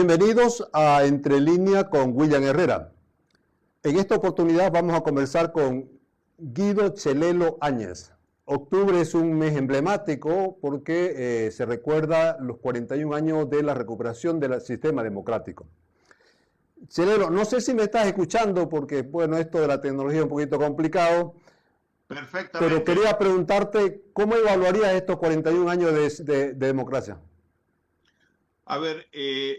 Bienvenidos a Entre Línea con William Herrera. En esta oportunidad vamos a conversar con Guido Chelelo Áñez. Octubre es un mes emblemático porque se recuerda los 41 años de la recuperación del sistema democrático. Chelelo, no sé si me estás escuchando porque, bueno, esto de la tecnología es un poquito complicado. Perfectamente. Pero quería preguntarte, ¿cómo evaluarías estos 41 años de democracia? A ver,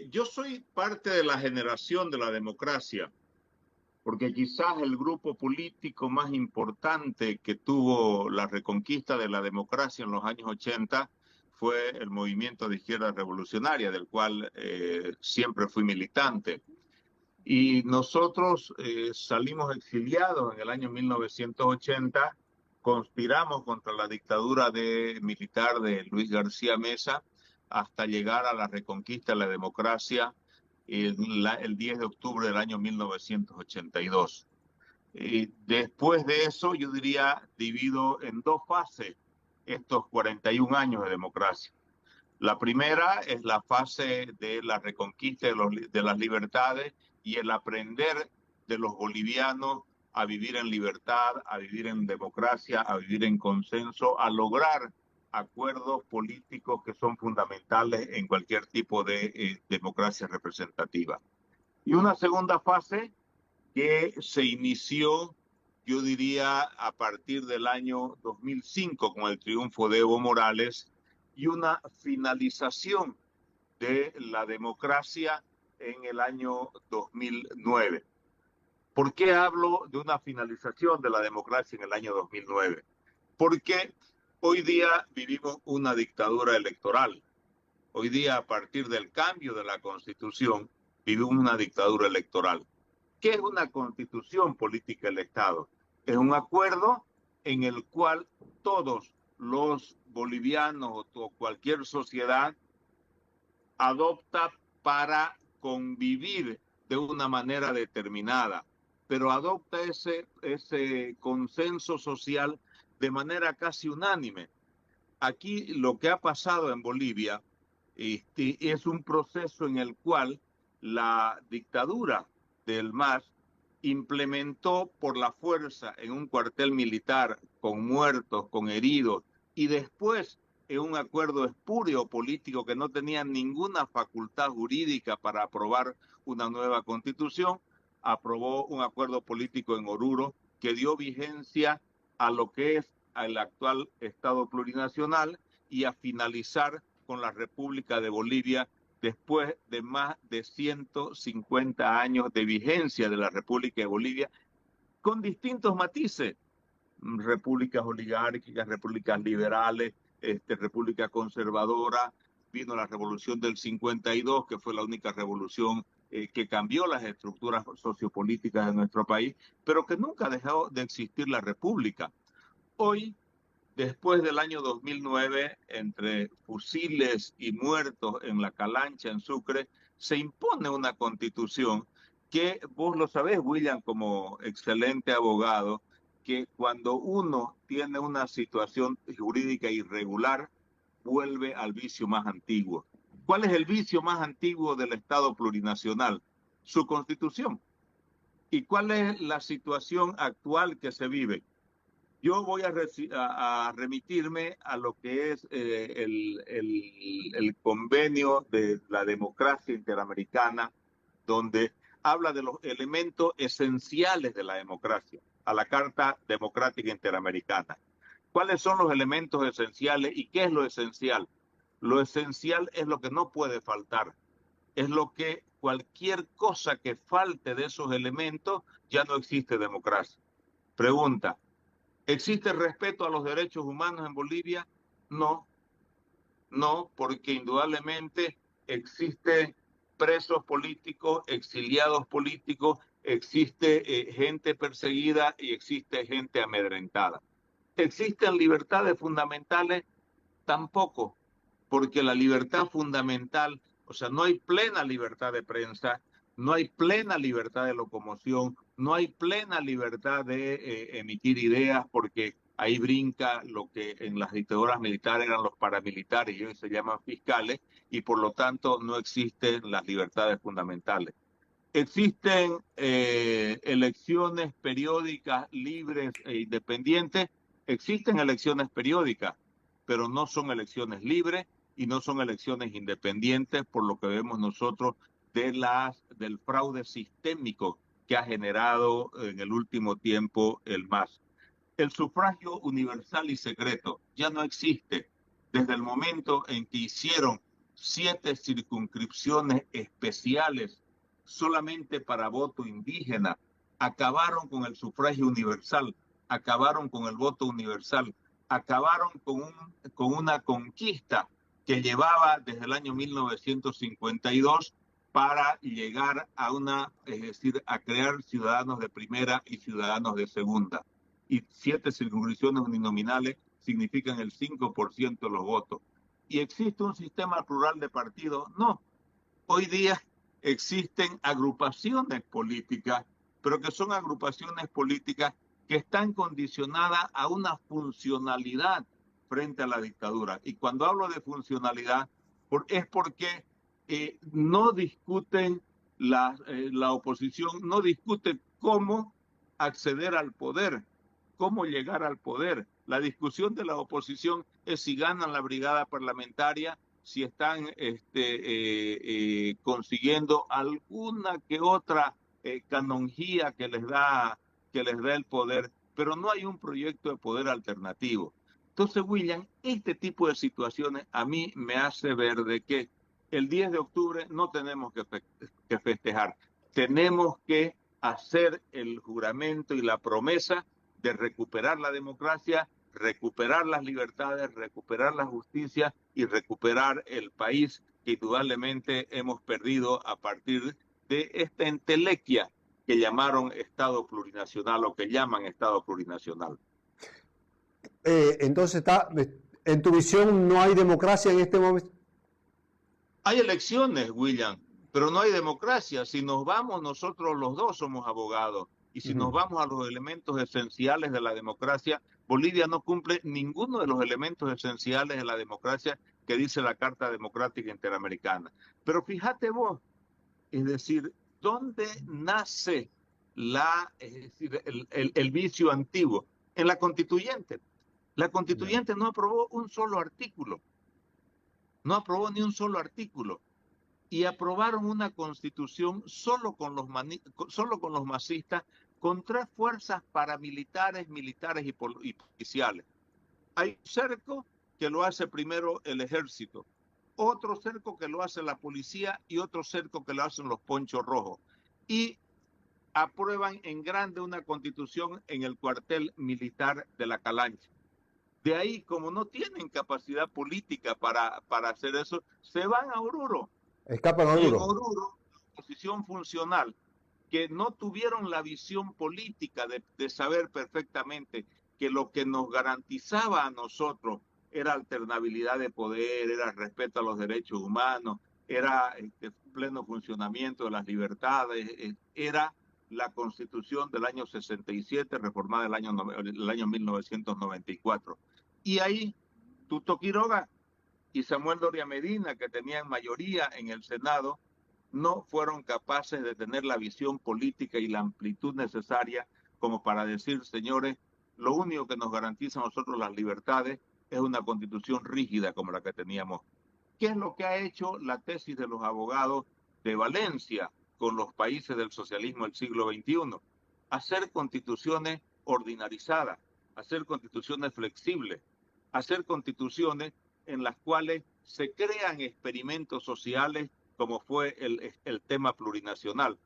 yo soy parte de la generación de la democracia, porque quizás el grupo político más importante que tuvo la reconquista de la democracia en los años 80 fue el movimiento de izquierda revolucionaria, del cual siempre fui militante. Y nosotros salimos exiliados en el año 1980, conspiramos contra la dictadura militar de Luis García Meza hasta llegar a la reconquista de la democracia el 10 de octubre del año 1982. Después de eso, yo diría, divido en dos fases estos 41 años de democracia. La primera es la fase de la reconquista de las libertades y el aprender de los bolivianos a vivir en libertad, a vivir en democracia, a vivir en consenso, a lograr acuerdos políticos que son fundamentales en cualquier tipo de democracia representativa. Y una segunda fase que se inició, yo diría, a partir del año 2005 con el triunfo de Evo Morales y una finalización de la democracia en el año 2009. ¿Por qué hablo de una finalización de la democracia en el año 2009? Porque hoy día vivimos una dictadura electoral. Hoy día, a partir del cambio de la Constitución, vivimos una dictadura electoral. ¿Qué es una constitución política del Estado? Es un acuerdo en el cual todos los bolivianos o cualquier sociedad adopta para convivir de una manera determinada, pero adopta ese consenso social de manera casi unánime. Aquí lo que ha pasado en Bolivia es un proceso en el cual la dictadura del MAS implementó por la fuerza en un cuartel militar con muertos, con heridos, y después en un acuerdo espurio político que no tenía ninguna facultad jurídica para aprobar una nueva constitución, aprobó un acuerdo político en Oruro que dio vigencia a lo que es el actual Estado plurinacional y a finalizar con la República de Bolivia después de más de 150 años de vigencia de la República de Bolivia, con distintos matices, repúblicas oligárquicas, repúblicas liberales, república conservadora. Vino la revolución del 52, que fue la única revolución que cambió las estructuras sociopolíticas de nuestro país, pero que nunca dejó de existir la república. Hoy, después del año 2009, entre fusiles y muertos en la Calancha, en Sucre, se impone una constitución que, vos lo sabés, William, como excelente abogado, que cuando uno tiene una situación jurídica irregular, vuelve al vicio más antiguo. ¿Cuál es el vicio más antiguo del Estado plurinacional? Su constitución. ¿Y cuál es la situación actual que se vive? Yo voy a remitirme a lo que es el convenio de la democracia interamericana, donde habla de los elementos esenciales de la democracia, a la Carta Democrática Interamericana. ¿Cuáles son los elementos esenciales y qué es lo esencial? Lo esencial es lo que no puede faltar, es lo que cualquier cosa que falte de esos elementos ya no existe democracia. Pregunta. ¿Existe respeto a los derechos humanos en Bolivia? No, no, porque indudablemente existe presos políticos, exiliados políticos, existe gente perseguida y existe gente amedrentada. ¿Existen libertades fundamentales? Tampoco, porque la libertad fundamental, o sea, no hay plena libertad de prensa, no hay plena libertad de locomoción, no hay plena libertad de emitir ideas, porque Ahí brinca lo que en las dictaduras militares eran los paramilitares y hoy se llaman fiscales, y por lo tanto no existen las libertades fundamentales. Existen elecciones periódicas libres e independientes, existen elecciones periódicas, pero no son elecciones libres y no son elecciones independientes, por lo que vemos nosotros del fraude sistémico que ha generado en el último tiempo el MAS. El sufragio universal y secreto ya no existe desde el momento en que hicieron 7 circunscripciones especiales solamente para voto indígena. Acabaron con el sufragio universal, acabaron con el voto universal, acabaron con una conquista que llevaba desde el año 1952 para llegar a es decir, a crear ciudadanos de primera y ciudadanos de segunda. Y 7 circunscripciones uninominales significan el 5% de los votos. ¿Y existe un sistema plural de partidos? No. Hoy día existen agrupaciones políticas, pero que son agrupaciones políticas que están condicionadas a una funcionalidad frente a la dictadura. Y cuando hablo de funcionalidad, es porque no discuten, la oposición no discute cómo acceder al poder, cómo llegar al poder. La discusión de la oposición es si ganan la brigada parlamentaria, si están consiguiendo alguna que otra canonjía que les da el poder, pero no hay un proyecto de poder alternativo. Entonces, William, este tipo de situaciones a mí me hace ver de que el 10 de octubre no tenemos que festejar, tenemos que hacer el juramento y la promesa de recuperar la democracia, recuperar las libertades, recuperar la justicia y recuperar el país que indudablemente hemos perdido a partir de esta entelequia que llamaron Estado plurinacional o que llaman Estado plurinacional. Entonces, en tu visión, ¿no hay democracia en este momento? Hay elecciones, William, pero no hay democracia. Si nos vamos, nosotros los dos somos abogados. Y si nos vamos a los elementos esenciales de la democracia, Bolivia no cumple ninguno de los elementos esenciales de la democracia que dice la Carta Democrática Interamericana. Pero fíjate vos, es decir, ¿dónde nace es decir, el vicio antiguo? En la constituyente. La constituyente no aprobó un solo artículo. No aprobó ni un solo artículo. Y aprobaron una constitución solo con los masistas, con 3 fuerzas paramilitares, militares y policiales. Hay un cerco que lo hace primero el ejército, otro cerco que lo hace la policía y otro cerco que lo hacen los ponchos rojos. Y aprueban en grande una constitución en el cuartel militar de la Calancha. De ahí, como no tienen capacidad política para hacer eso, se van a Oruro. Escapan a Y en Oruro. Oruro, la oposición funcional, que no tuvieron la visión política de saber perfectamente que lo que nos garantizaba a nosotros era alternabilidad de poder, era respeto a los derechos humanos, era pleno funcionamiento de las libertades, era la Constitución del año 67, reformada el año 1994. Y ahí Tuto Quiroga y Samuel Doria Medina, que tenían mayoría en el Senado, no fueron capaces de tener la visión política y la amplitud necesaria como para decir, señores, lo único que nos garantiza a nosotros las libertades es una constitución rígida como la que teníamos. ¿Qué es lo que ha hecho la tesis de los abogados de Valencia con los países del socialismo del siglo XXI? Hacer constituciones ordinarizadas, hacer constituciones flexibles, hacer constituciones en las cuales se crean experimentos sociales como fue el tema plurinacional.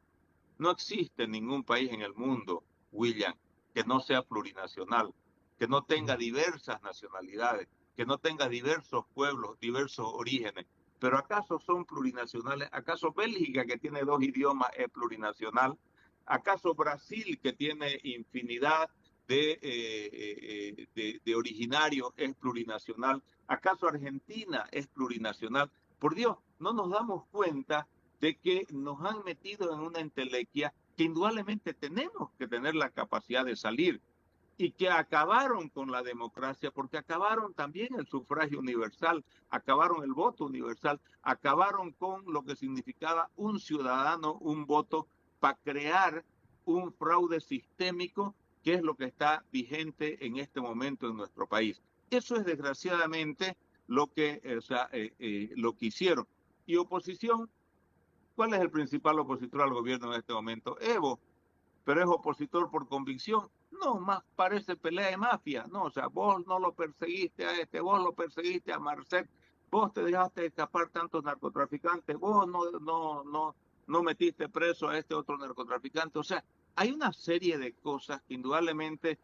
No existe ningún país en el mundo, William, que no sea plurinacional, que no tenga diversas nacionalidades, que no tenga diversos pueblos, diversos orígenes. Pero ¿acaso son plurinacionales? ¿Acaso Bélgica, que tiene 2 idiomas, es plurinacional? ¿Acaso Brasil, que tiene infinidad de originarios, es plurinacional? ¿Acaso Argentina es plurinacional? Por Dios, no nos damos cuenta de que nos han metido en una entelequia que indudablemente tenemos que tener la capacidad de salir. y que acabaron con la democracia, porque acabaron también el sufragio universal, acabaron el voto universal, acabaron con lo que significaba un ciudadano, un voto, para crear un fraude sistémico, que es lo que está vigente en este momento en nuestro país. Eso es desgraciadamente lo que hicieron. Y oposición, ¿cuál es el principal opositor al gobierno en este momento? Evo, pero es opositor por convicción. No, más parece pelea de mafia. No, o sea, vos no lo perseguiste a este, vos lo perseguiste a Marcet, vos te dejaste escapar tantos narcotraficantes, vos no metiste preso a este otro narcotraficante. O sea, hay una serie de cosas que indudablemente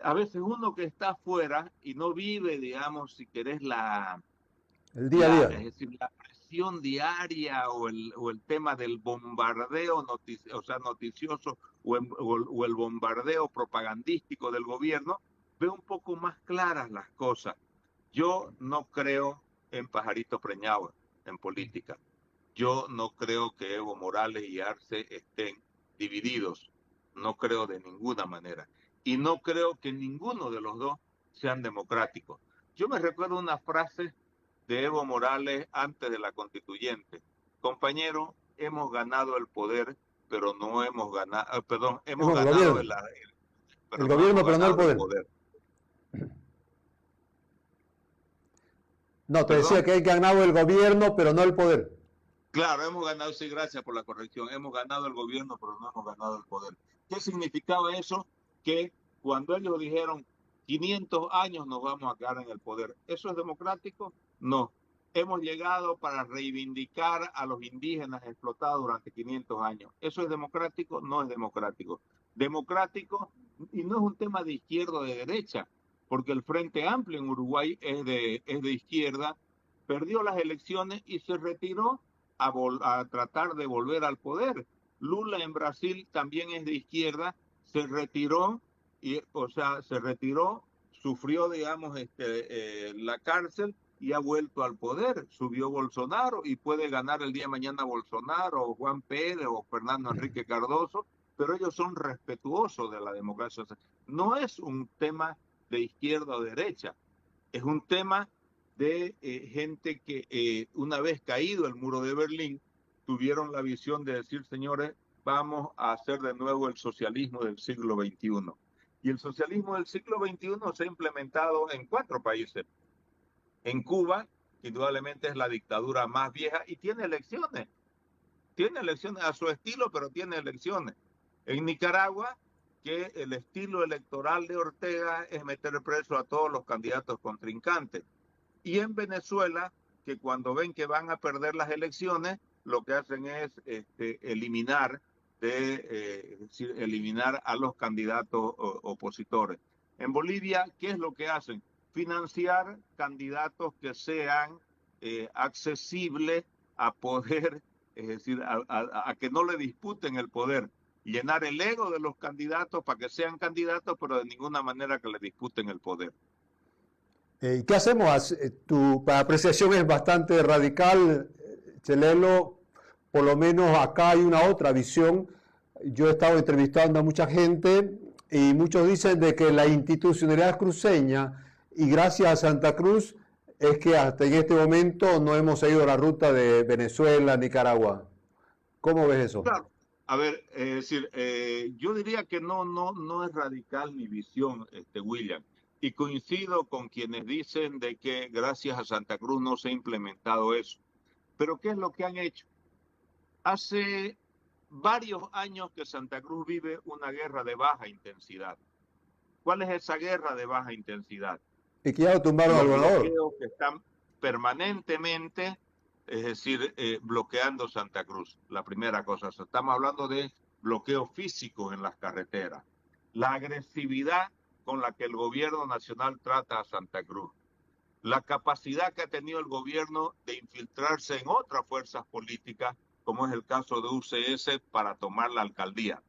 a veces uno que está afuera y no vive, digamos, si querés, El día a día. es decir, la presión diaria o el tema del bombardeo noticioso o el bombardeo propagandístico del gobierno, ve un poco más claras las cosas. Yo no creo en pajaritos preñados en política. Yo no creo que Evo Morales y Arce estén divididos. No creo de ninguna manera. Y no creo que ninguno de los dos sean democráticos. Yo me recuerdo una frase de Evo Morales antes de la constituyente. Compañero, hemos ganado el poder, pero no hemos ganado, perdón, hemos Hemos el ganado gobierno. pero El no hemos gobierno, pero no el ganado el poder. poder. No, te decía ¿Perdón? que hay ganado el gobierno, pero no el poder. Claro, hemos ganado, sí, gracias por la corrección. Hemos ganado el gobierno, pero no hemos ganado el poder. ¿Qué significaba eso? Que cuando ellos dijeron 500 años nos vamos a quedar en el poder, ¿eso es democrático? No. Hemos llegado para reivindicar a los indígenas explotados durante 500 años. ¿Eso es democrático? No es democrático. Democrático, y no es un tema de izquierda o de derecha, porque el Frente Amplio en Uruguay es de izquierda, perdió las elecciones y se retiró a tratar de volver al poder. Lula en Brasil también es de izquierda, se retiró, se retiró, sufrió, digamos, la cárcel y ha vuelto al poder. Subió Bolsonaro y puede ganar el día de mañana Bolsonaro o Juan Pérez o Fernando Enrique Cardoso, pero ellos son respetuosos de la democracia. O sea, no es un tema de izquierda o derecha, es un tema de gente que una vez caído el muro de Berlín, tuvieron la visión de decir, señores, vamos a hacer de nuevo el socialismo del siglo XXI. Y el socialismo del siglo XXI se ha implementado en 4 países. En Cuba, que indudablemente es la dictadura más vieja y tiene elecciones. Tiene elecciones a su estilo, pero tiene elecciones. En Nicaragua, que el estilo electoral de Ortega es meter preso a todos los candidatos contrincantes. Y en Venezuela, que cuando ven que van a perder las elecciones, lo que hacen es eliminar a los candidatos opositores. En Bolivia, ¿qué es lo que hacen? Financiar candidatos que sean accesibles a poder, es decir, a que no le disputen el poder. Llenar el ego de los candidatos para que sean candidatos, pero de ninguna manera que le disputen el poder. ¿Qué hacemos? Tu apreciación es bastante radical, Chelelo. Por lo menos acá hay una otra visión. Yo he estado entrevistando a mucha gente y muchos dicen de que la institucionalidad cruceña y gracias a Santa Cruz es que hasta en este momento no hemos seguido la ruta de Venezuela, Nicaragua. ¿Cómo ves eso? Claro. A ver, es decir, yo diría que no es radical mi visión, William, y coincido con quienes dicen de que gracias a Santa Cruz no se ha implementado eso. Pero ¿qué es lo que han hecho? Hace varios años que Santa Cruz vive una guerra de baja intensidad. ¿Cuál es esa guerra de baja intensidad? Y que ya lo tumbaron al Los gobernador. bloqueos que están permanentemente, es decir, bloqueando Santa Cruz. La primera cosa, estamos hablando de bloqueos físicos en las carreteras. La agresividad con la que el gobierno nacional trata a Santa Cruz. La capacidad que ha tenido el gobierno de infiltrarse en otras fuerzas políticas, como es el caso de UCS, para tomar la alcaldía.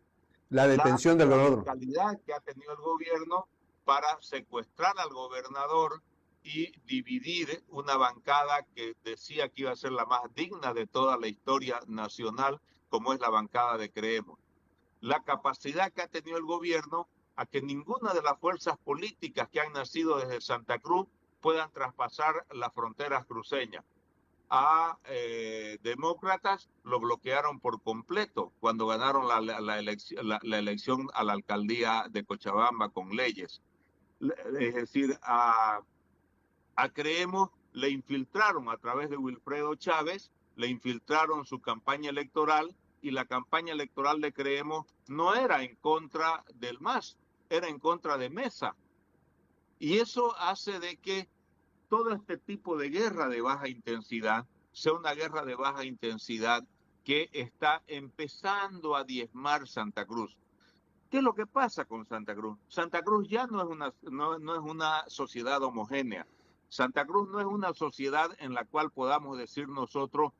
La La detención del gobernador. radicalidad que ha tenido el gobierno para secuestrar al gobernador y dividir una bancada que decía que iba a ser la más digna de toda la historia nacional, como es la bancada de Creemos. La capacidad que ha tenido el gobierno a que ninguna de las fuerzas políticas que han nacido desde Santa Cruz puedan traspasar las fronteras cruceñas. A demócratas lo bloquearon por completo cuando ganaron la elección a la alcaldía de Cochabamba con leyes. Es decir, a Creemos le infiltraron a través de Wilfredo Chávez, le infiltraron su campaña electoral, y la campaña electoral de Creemos no era en contra del MAS, era en contra de Mesa. Y eso hace de que todo este tipo de guerra de baja intensidad sea una guerra de baja intensidad que está empezando a diezmar Santa Cruz. ¿Qué es lo que pasa con Santa Cruz? Santa Cruz ya no es una sociedad homogénea. Santa Cruz no es una sociedad en la cual podamos decir nosotros,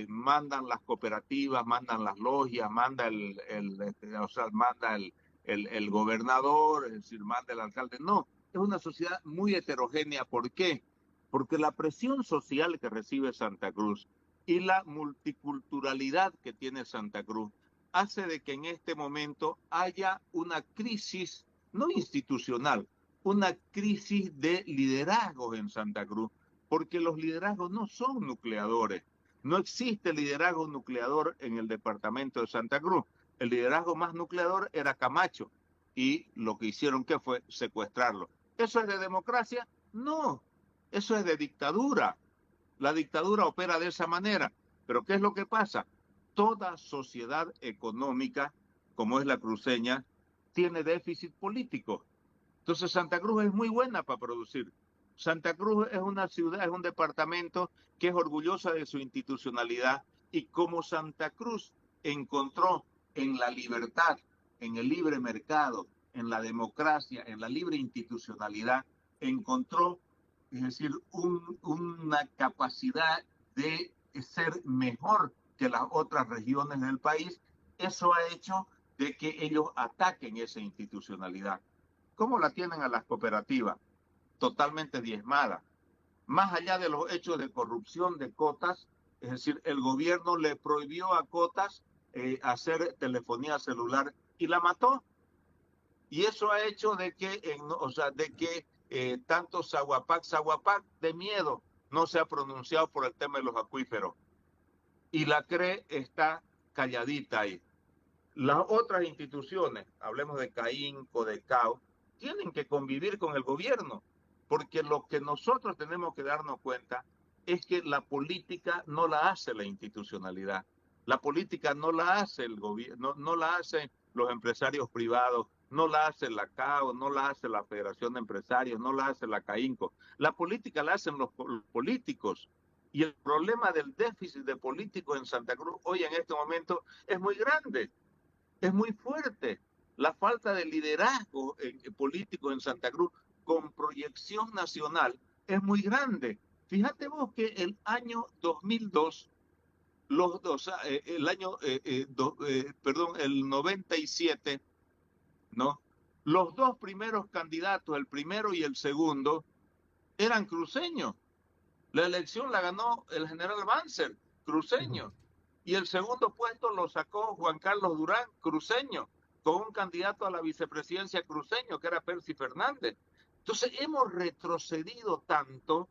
mandan las cooperativas, mandan las logias, manda el gobernador, es decir, manda el alcalde. No, es una sociedad muy heterogénea. ¿Por qué? Porque la presión social que recibe Santa Cruz y la multiculturalidad que tiene Santa Cruz hace de que en este momento haya una crisis, no institucional, una crisis de liderazgos en Santa Cruz, porque los liderazgos no son nucleadores. No existe liderazgo nucleador en el departamento de Santa Cruz. El liderazgo más nucleador era Camacho, y lo que hicieron que fue secuestrarlo. ¿Eso es de democracia? No, eso es de dictadura. La dictadura opera de esa manera. Pero ¿qué es lo que pasa? Toda sociedad económica, como es la cruceña, tiene déficit político. Entonces Santa Cruz es muy buena para producir. Santa Cruz es una ciudad, es un departamento que es orgullosa de su institucionalidad, y como Santa Cruz encontró en la libertad, en el libre mercado, en la democracia, en la libre institucionalidad, encontró, es decir, una capacidad de ser mejor que las otras regiones del país. Eso ha hecho de que ellos ataquen esa institucionalidad. ¿Cómo la tienen a las cooperativas? Totalmente diezmada. Más allá de los hechos de corrupción de Cotas, es decir, el gobierno le prohibió a Cotas hacer telefonía celular y la mató. Y eso ha hecho de que, tanto Saguapac de miedo no se ha pronunciado por el tema de los acuíferos. Y la CRE está calladita ahí. Las otras instituciones, hablemos de CAINCO, de CAO, tienen que convivir con el gobierno, porque lo que nosotros tenemos que darnos cuenta es que la política no la hace la institucionalidad. La política no la hace el gobierno, no la hacen los empresarios privados, no la hace la CAO, no la hace la Federación de Empresarios, no la hace la CAINCO. La política la hacen los políticos. Y el problema del déficit de políticos en Santa Cruz hoy en este momento es muy grande, es muy fuerte. La falta de liderazgo político en Santa Cruz con proyección nacional es muy grande. Fíjate vos que el año 2002, el 97, ¿no? Los dos primeros candidatos, el primero y el segundo, eran cruceños. La elección la ganó el general Banzer, cruceño. Y el segundo puesto lo sacó Juan Carlos Durán, cruceño, con un candidato a la vicepresidencia cruceño, que era Percy Fernández. Entonces hemos retrocedido tanto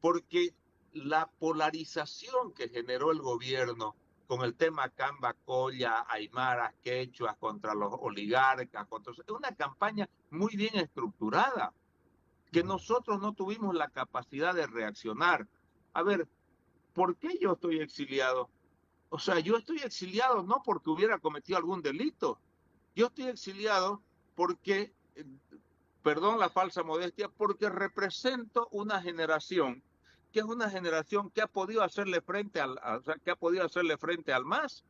porque la polarización que generó el gobierno con el tema Camba, Colla, Aymaras, Quechuas, contra los oligarcas, es una campaña muy bien estructurada, que nosotros no tuvimos la capacidad de reaccionar. A ver, ¿por qué yo estoy exiliado? O sea, yo estoy exiliado no porque hubiera cometido algún delito. Yo estoy exiliado porque, perdón la falsa modestia, porque represento una generación que es una generación que ha podido hacerle frente al MAS,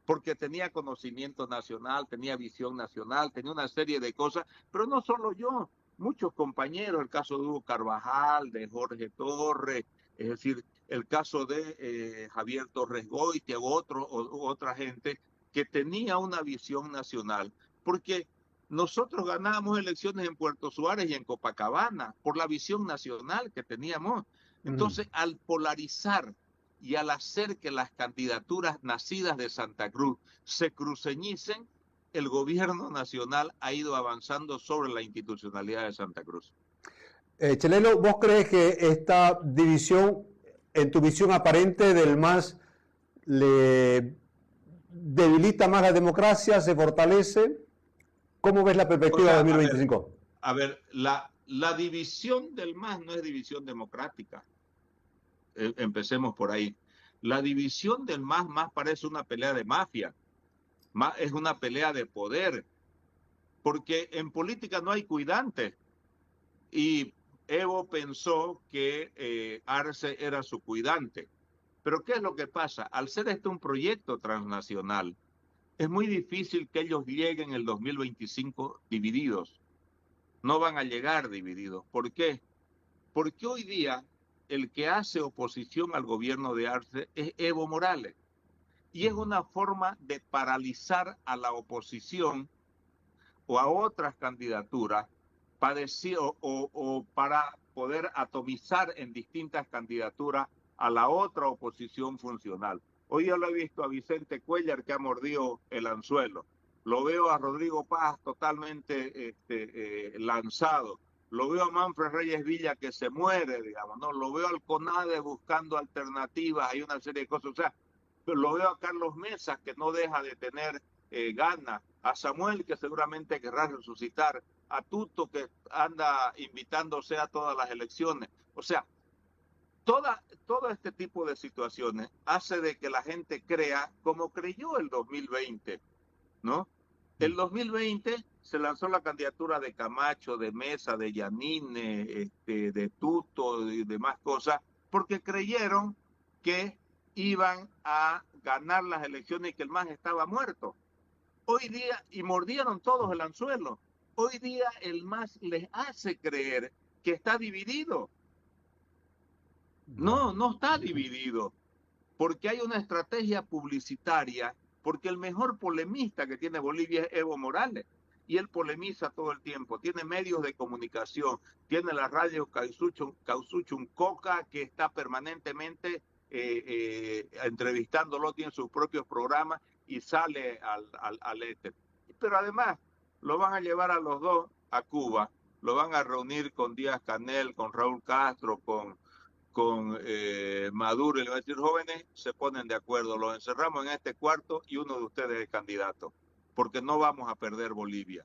porque tenía conocimiento nacional, tenía visión nacional, tenía una serie de cosas, pero no solo yo, muchos compañeros, el caso de Hugo Carvajal, de Jorge Torres, es decir, el caso de Javier Torres Goitia otra gente que tenía una visión nacional, porque nosotros ganábamos elecciones en Puerto Suárez y en Copacabana por la visión nacional que teníamos. Entonces, al polarizar y al hacer que las candidaturas nacidas de Santa Cruz se cruceñicen, el gobierno nacional ha ido avanzando sobre la institucionalidad de Santa Cruz. Chelelo, ¿vos crees que esta división, en tu visión aparente del MAS, le debilita más la democracia, se fortalece? ¿Cómo ves la O perspectiva de sea, 2025? la división del MAS no es división democrática. Empecemos por ahí. La división del MAS más parece una pelea de mafia, más es una pelea de poder, porque en política no hay cuidantes. Y Evo pensó que Arce era su cuidante. Pero ¿qué es lo que pasa? Al ser este un proyecto transnacional, es muy difícil que ellos lleguen el 2025 divididos. No van a llegar divididos. ¿Por qué? Porque hoy día el que hace oposición al gobierno de Arce es Evo Morales. Y es una forma de paralizar a la oposición o a otras candidaturas para, decir, o para poder atomizar en distintas candidaturas a la otra oposición funcional. Hoy yo lo he visto a Vicente Cuellar que ha mordido el anzuelo. Lo veo a Rodrigo Paz totalmente lanzado. Lo veo a Manfred Reyes Villa que se muere, digamos, ¿no? Lo veo al CONADE buscando alternativas, hay una serie de cosas. O sea, lo veo a Carlos Mesas que no deja de tener ganas, a Samuel que seguramente querrá resucitar, a Tuto que anda invitándose a todas las elecciones. O sea, todo este tipo de situaciones hace de que la gente crea como creyó el 2020, ¿no? El 2020 se lanzó la candidatura de Camacho, de Mesa, de Yanine, de Tuto y demás cosas, porque creyeron que iban a ganar las elecciones y que el MAS estaba muerto. Hoy día, y mordieron todos el anzuelo, hoy día el MAS les hace creer que está dividido. No, no está dividido, porque hay una estrategia publicitaria, porque el mejor polemista que tiene Bolivia es Evo Morales, y él polemiza todo el tiempo, tiene medios de comunicación, tiene la radio Causuchun Coca, que está permanentemente entrevistándolo, tiene sus propios programas y sale al éter. Pero además, lo van a llevar a los dos a Cuba, lo van a reunir con Díaz Canel, con Raúl Castro, con Maduro, y le va a decir, jóvenes, se ponen de acuerdo, los encerramos en este cuarto y uno de ustedes es candidato, porque no vamos a perder Bolivia,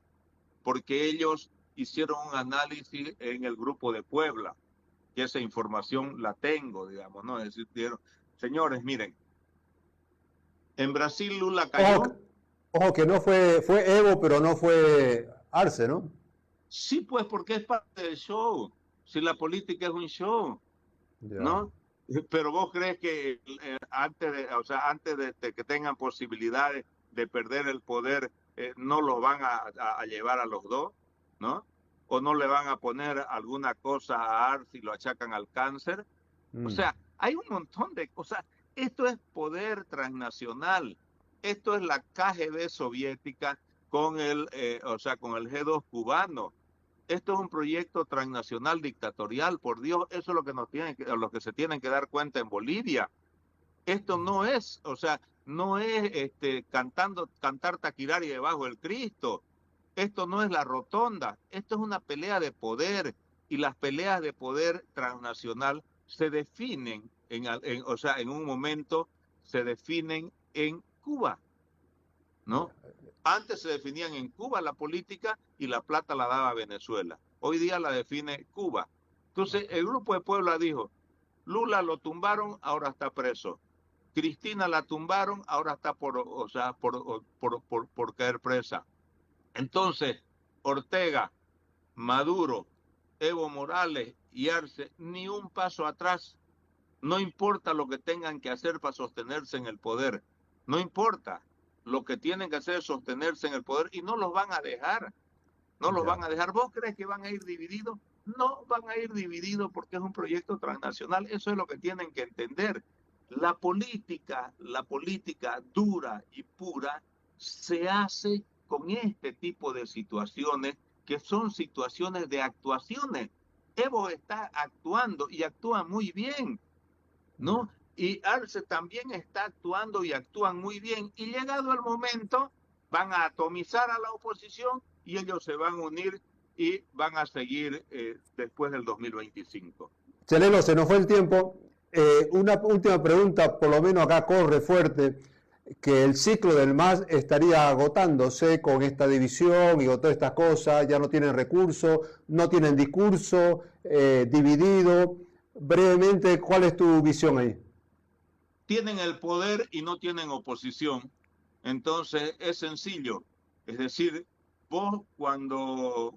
porque ellos hicieron un análisis en el grupo de Puebla, que esa información la tengo, digamos, ¿no? Es decir, dijeron, señores, miren, en Brasil Lula cayó. Ojo, ojo que no fue Evo, pero no fue Arce, ¿no? Sí, pues, porque es parte del show, si la política es un show. Ya. ¿No? Pero vos crees que antes de que tengan posibilidades de perder el poder, no los van a llevar a los dos, ¿no? O no le van a poner alguna cosa a Arce y lo achacan al cáncer. O Mm. sea, hay un montón de cosas. Esto es poder transnacional. Esto es la KGB soviética con el G2 cubano. Esto es un proyecto transnacional dictatorial, por Dios, eso es lo que lo que se tienen que dar cuenta en Bolivia. Esto no es, no es cantar taquirari debajo del Cristo. Esto no es la rotonda, esto es una pelea de poder y las peleas de poder transnacional se definen en un momento se definen en Cuba, ¿no? Antes se definían en Cuba la política y la plata la daba Venezuela. Hoy día la define Cuba. Entonces, el grupo de Puebla dijo, Lula lo tumbaron, ahora está preso. Cristina la tumbaron, ahora está por caer presa. Entonces, Ortega, Maduro, Evo Morales y Arce, ni un paso atrás. No importa lo que tengan que hacer para sostenerse en el poder. No importa. Lo que tienen que hacer es sostenerse en el poder y no los van a dejar. No los Ya. van a dejar. ¿Vos crees que van a ir divididos? No van a ir divididos porque es un proyecto transnacional. Eso es lo que tienen que entender. La política dura y pura se hace con este tipo de situaciones que son situaciones de actuaciones. Evo está actuando y actúa muy bien, Ya. ¿no? Y Arce también está actuando y actúan muy bien. Y llegado el momento, van a atomizar a la oposición y ellos se van a unir y van a seguir después del 2025. Chelelo, se nos fue el tiempo. Una última pregunta, por lo menos acá corre fuerte, que el ciclo del MAS estaría agotándose con esta división y con todas estas cosas, ya no tienen recursos, no tienen discurso, dividido. Brevemente, ¿cuál es tu visión ahí? Tienen el poder y no tienen oposición. Entonces es sencillo. Es decir, vos cuando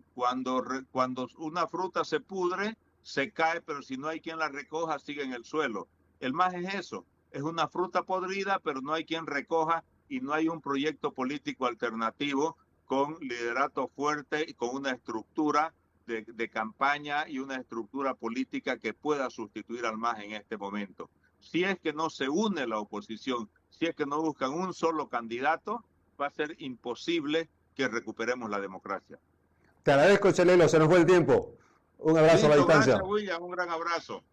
una fruta se pudre, se cae, pero si no hay quien la recoja, sigue en el suelo. El MAS es eso. Es una fruta podrida, pero no hay quien recoja y no hay un proyecto político alternativo con liderato fuerte y con una estructura de campaña y una estructura política que pueda sustituir al MAS en este momento. Si es que no se une la oposición, si es que no buscan un solo candidato, va a ser imposible que recuperemos la democracia. Te agradezco, Chelelo, se nos fue el tiempo. Un abrazo a la Listo, distancia. gracias, William, un gran abrazo.